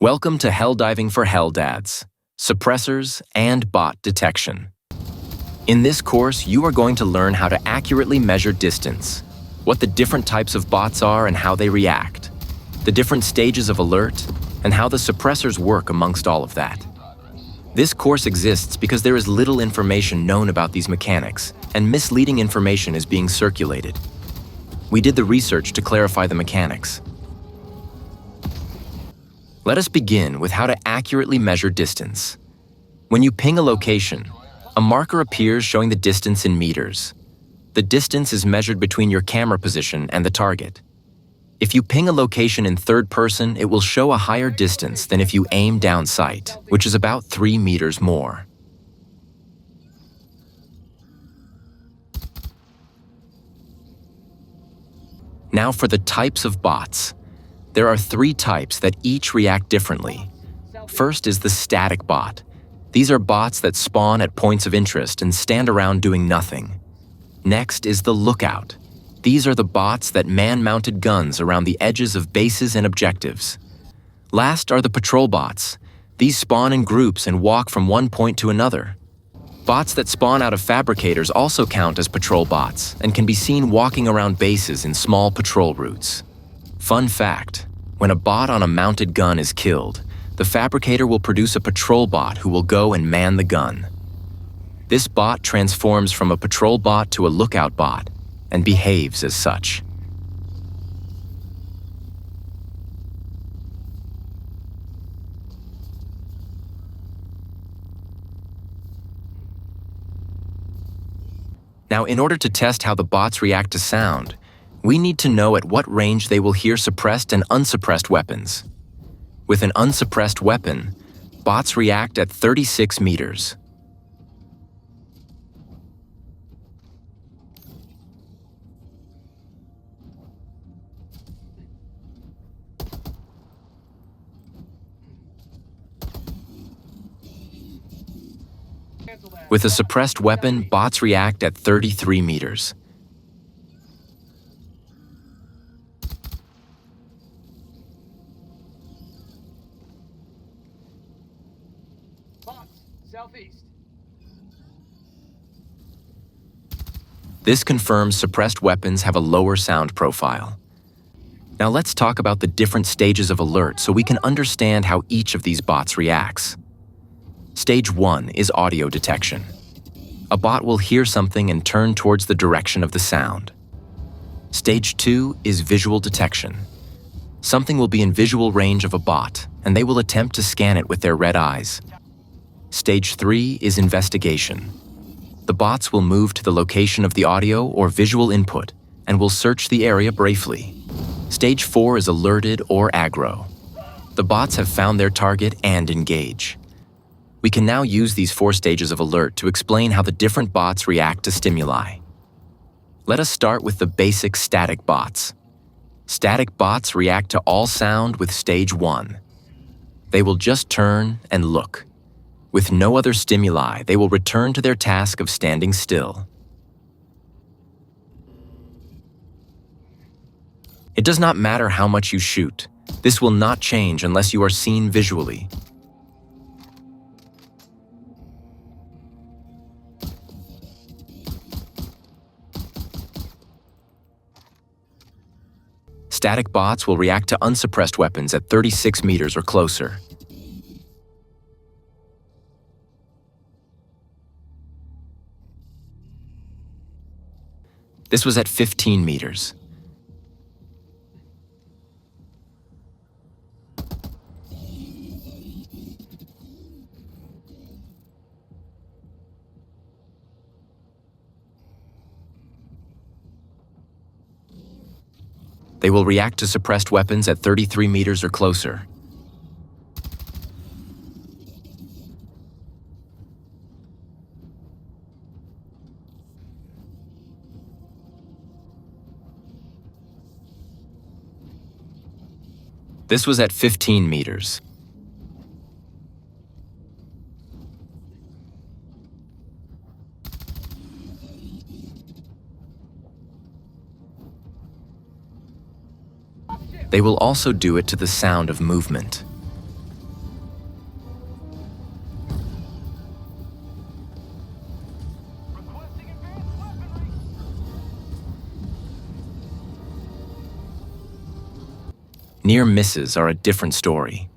Welcome to Helldiving for HellDads, Suppressors and Bot Detection. In this course, you are going to learn how to accurately measure distance, what the different types of bots are and how they react, the different stages of alert, and how the suppressors work amongst all of that. This course exists because there is little information known about these mechanics, and misleading information is being circulated. We did the research to clarify the mechanics. Let us begin with how to accurately measure distance. When you ping a location, a marker appears showing the distance in meters. The distance is measured between your camera position and the target. If you ping a location in third person, it will show a higher distance than if you aim down sight, which is about 3 meters more. Now for the types of bots. There are 3 types that each react differently. First is the static bot. These are bots that spawn at points of interest and stand around doing nothing. Next is the lookout. These are the bots that man-mounted guns around the edges of bases and objectives. Last are the patrol bots. These spawn in groups and walk from one point to another. Bots that spawn out of fabricators also count as patrol bots and can be seen walking around bases in small patrol routes. Fun fact, when a bot on a mounted gun is killed, the fabricator will produce a patrol bot who will go and man the gun. This bot transforms from a patrol bot to a lookout bot and behaves as such. Now, in order to test how the bots react to sound, we need to know at what range they will hear suppressed and unsuppressed weapons. With an unsuppressed weapon, bots react at 36 meters. With a suppressed weapon, bots react at 33 meters. Southeast. This confirms suppressed weapons have a lower sound profile. Now let's talk about the different stages of alert so we can understand how each of these bots reacts. Stage 1 is audio detection. A bot will hear something and turn towards the direction of the sound. Stage 2 is visual detection. Something will be in visual range of a bot, and they will attempt to scan it with their red eyes. Stage 3 is investigation. The bots will move to the location of the audio or visual input and will search the area briefly. Stage 4 is alerted or aggro. The bots have found their target and engage. We can now use these 4 stages of alert to explain how the different bots react to stimuli. Let us start with the basic static bots. Static bots react to all sound with stage 1. They will just turn and look. With no other stimuli, they will return to their task of standing still. It does not matter how much you shoot. This will not change unless you are seen visually. Static bots will react to unsuppressed weapons at 36 meters or closer. This was at 15 meters. They will react to suppressed weapons at 33 meters or closer. This was at 15 meters. They will also do it to the sound of movement. Near misses are a different story.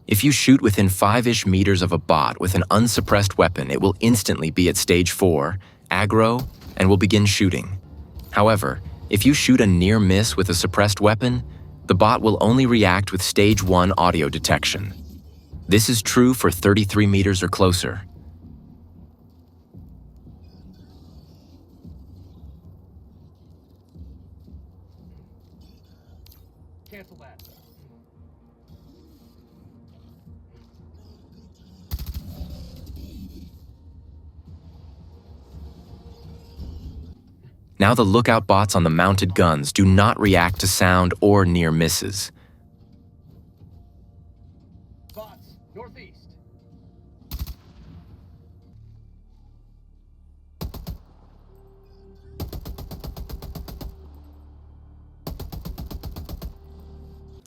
If you shoot within 5-ish meters of a bot with an unsuppressed weapon, it will instantly be at stage 4, aggro, and will begin shooting. However, if you shoot a near miss with a suppressed weapon, the bot will only react with stage 1 audio detection. This is true for 33 meters or closer. Cancel that. Now the lookout bots on the mounted guns do not react to sound or near misses. Bots, northeast.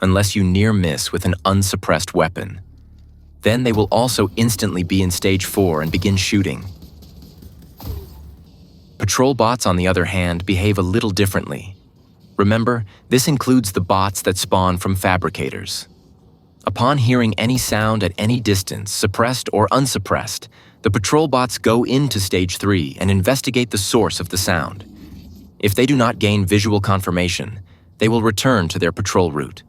Unless you near miss with an unsuppressed weapon. Then they will also instantly be in stage 4 and begin shooting. Patrol bots, on the other hand, behave a little differently. Remember, this includes the bots that spawn from fabricators. Upon hearing any sound at any distance, suppressed or unsuppressed, the patrol bots go into stage 3 and investigate the source of the sound. If they do not gain visual confirmation, they will return to their patrol route.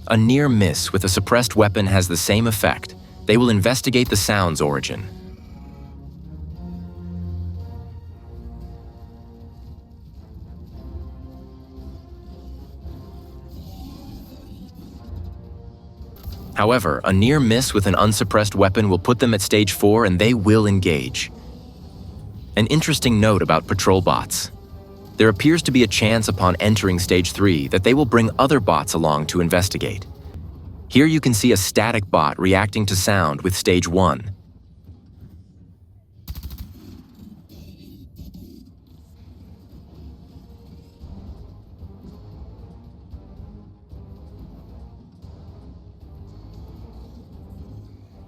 A near miss with a suppressed weapon has the same effect. They will investigate the sound's origin. However, a near miss with an unsuppressed weapon will put them at stage 4 and they will engage. An interesting note about patrol bots. There appears to be a chance upon entering stage 3 that they will bring other bots along to investigate. Here you can see a static bot reacting to sound with stage 1.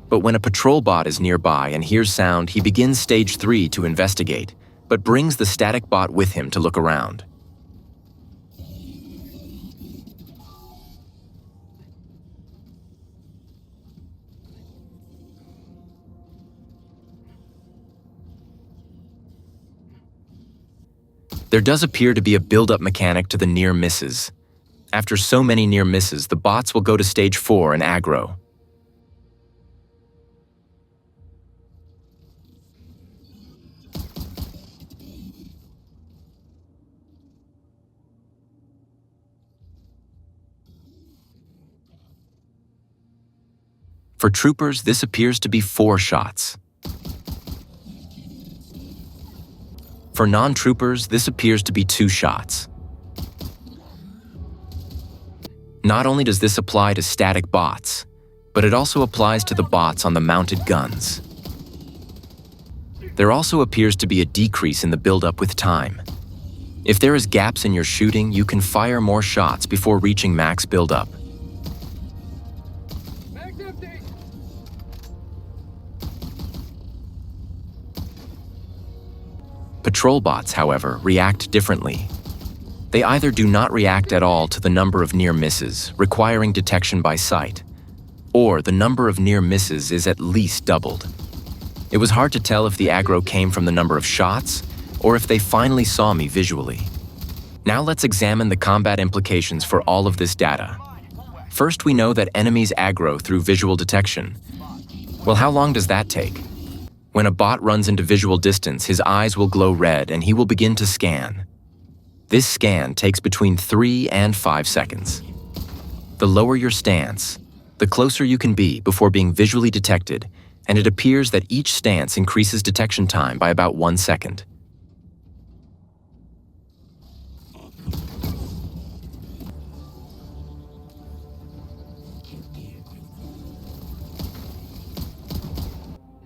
But when a patrol bot is nearby and hears sound, he begins stage 3 to investigate, but brings the static bot with him to look around. There does appear to be a build-up mechanic to the near misses. After so many near misses, the bots will go to stage 4 and aggro. For troopers, this appears to be 4 shots. For non-troopers, this appears to be 2 shots. Not only does this apply to static bots, but it also applies to the bots on the mounted guns. There also appears to be a decrease in the buildup with time. If there is gaps in your shooting, you can fire more shots before reaching max buildup. Patrol bots, however, react differently. They either do not react at all to the number of near misses, requiring detection by sight, or the number of near misses is at least doubled. It was hard to tell if the aggro came from the number of shots, or if they finally saw me visually. Now let's examine the combat implications for all of this data. First, we know that enemies aggro through visual detection. Well, how long does that take? When a bot runs into visual distance, his eyes will glow red and he will begin to scan. This scan takes between 3 and 5 seconds. The lower your stance, the closer you can be before being visually detected, and it appears that each stance increases detection time by about 1 second.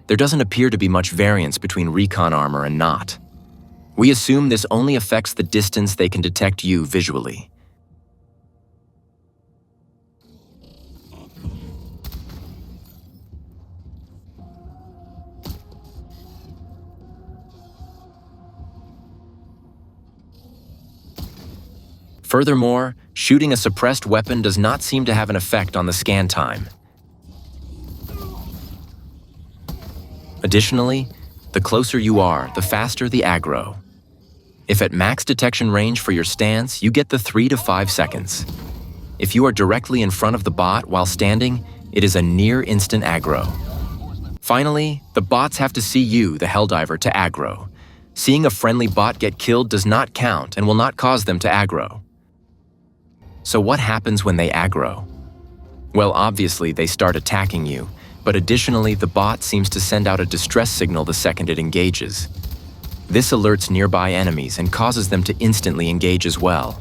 There doesn't appear to be much variance between recon armor and not. We assume this only affects the distance they can detect you visually. Furthermore, shooting a suppressed weapon does not seem to have an effect on the scan time. Additionally, the closer you are, the faster the aggro. If at max detection range for your stance, you get the 3 to 5 seconds. If you are directly in front of the bot while standing, it is a near-instant aggro. Finally, the bots have to see you, the Helldiver, to aggro. Seeing a friendly bot get killed does not count and will not cause them to aggro. So what happens when they aggro? Well, obviously they start attacking you, but additionally the bot seems to send out a distress signal the second it engages. This alerts nearby enemies and causes them to instantly engage as well.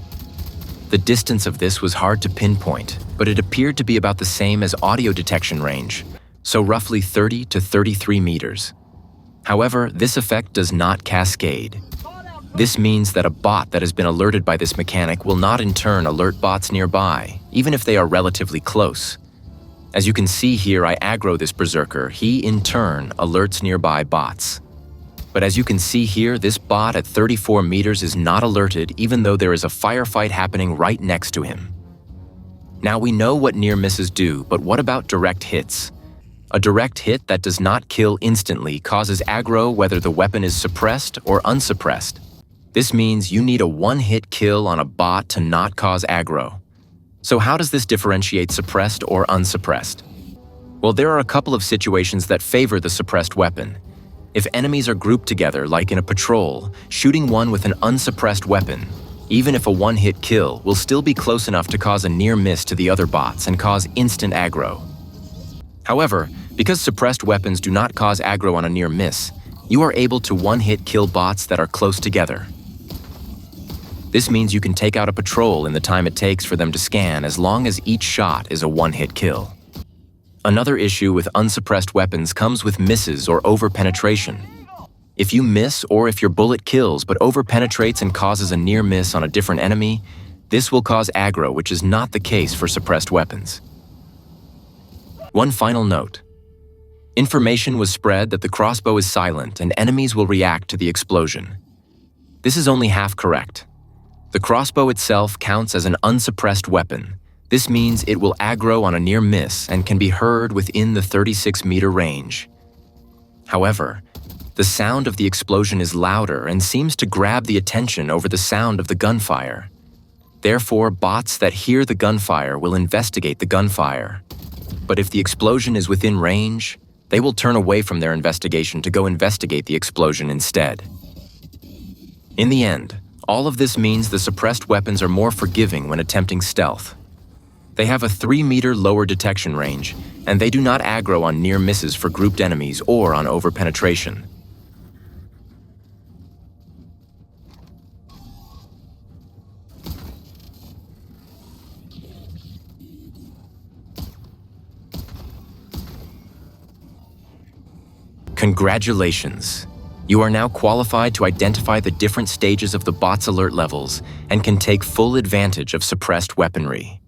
The distance of this was hard to pinpoint, but it appeared to be about the same as audio detection range, so roughly 30 to 33 meters. However, this effect does not cascade. This means that a bot that has been alerted by this mechanic will not in turn alert bots nearby, even if they are relatively close. As you can see here, I aggro this berserker. He, in turn, alerts nearby bots. But as you can see here, this bot at 34 meters is not alerted even though there is a firefight happening right next to him. Now we know what near misses do, but what about direct hits? A direct hit that does not kill instantly causes aggro whether the weapon is suppressed or unsuppressed. This means you need a one-hit kill on a bot to not cause aggro. So how does this differentiate suppressed or unsuppressed? Well, there are a couple of situations that favor the suppressed weapon. If enemies are grouped together, like in a patrol, shooting one with an unsuppressed weapon, even if a one-hit kill, will still be close enough to cause a near miss to the other bots and cause instant aggro. However, because suppressed weapons do not cause aggro on a near miss, you are able to one-hit kill bots that are close together. This means you can take out a patrol in the time it takes for them to scan as long as each shot is a one-hit kill. Another issue with unsuppressed weapons comes with misses or over-penetration. If you miss or if your bullet kills but over-penetrates and causes a near miss on a different enemy, this will cause aggro, which is not the case for suppressed weapons. One final note. Information was spread that the crossbow is silent and enemies will react to the explosion. This is only half correct. The crossbow itself counts as an unsuppressed weapon. This means it will aggro on a near miss and can be heard within the 36-meter range. However, the sound of the explosion is louder and seems to grab the attention over the sound of the gunfire. Therefore, bots that hear the gunfire will investigate the gunfire. But if the explosion is within range, they will turn away from their investigation to go investigate the explosion instead. In the end, all of this means the suppressed weapons are more forgiving when attempting stealth. They have a 3-meter lower detection range, and they do not aggro on near misses for grouped enemies or on over-penetration. Congratulations! You are now qualified to identify the different stages of the bot's alert levels and can take full advantage of suppressed weaponry.